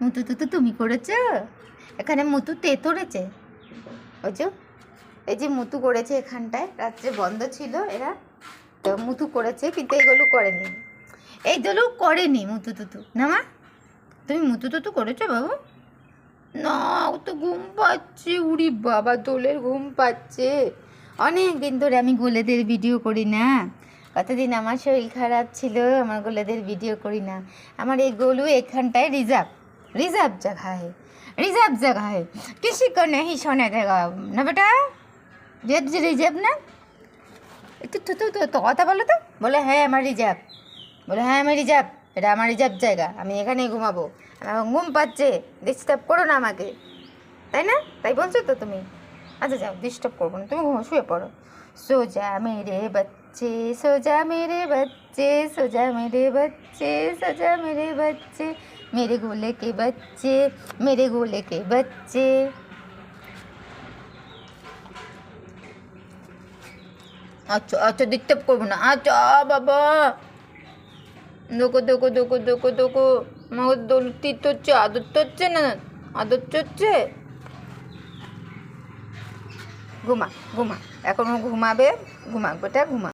মুতু তুতু তুমি করেছো? এখানে মুতু তেতরেছে। ওই যে এই যে মুতু করেছে এখানটায়, রাত্রে বন্ধ ছিল এরা, তো মুতু করেছে, কিন্তু এইগুলো করেনি, এইগুলো করেনি মুতু তুতু। না মা, তুমি মুতু তুতু করেছো বাবু? না, ও তো ঘুম পাচ্ছে। উড়ি বাবা, দোলের ঘুম পাচ্ছে। অনেক দিন ধরে আমি গোলেদের ভিডিও করি না, কতদিন আমার শরীর খারাপ ছিল, আমার গোলেদের ভিডিও করি না। আমার এই গোলু এখানটায় রিজার্ভ রিজার্ভ जगह है, रिजर्व जगह है, किसी को नहीं सोने देगा ना बेटा। রিজার্ভ না, একটু তো কথা বলো তো। বলে হ্যাঁ আমার রিজার্ভ, বলে হ্যাঁ আমার রিজার্ভ, এটা আমার রিজার্ভ জায়গা, আমি এখানেই ঘুমাবো, আমার ঘুম পাচ্ছে, ডিস্টার্ব করো না আমাকে, তাই না? তাই বলছো তো তুমি? আচ্ছা যাও, ডিস্টার্ব করবো না, তুমি ঘুমো, শুয়ে পড়ো। সো যা মেরে বাচ্চে, সো যা মেরে বাচ্চে, সো যা মেরে বাচ্চে, সো যা মেরে বাচ্চে, मेरे गोले के बच्चे, मेरे गोले के बच्चे। আচ্ছা আচ্ছা, ডিস্টার্ব করবো না। আচ্ছা বাবা, দেখো দেখো দেখো দেখো দেখো, আমার দোলতি তো হচ্ছে, আদর তো হচ্ছে না, আদর হচ্ছে। ঘুমা ঘুমা, এখনো ঘুমাবে, ঘুমা বেটা ঘুমা।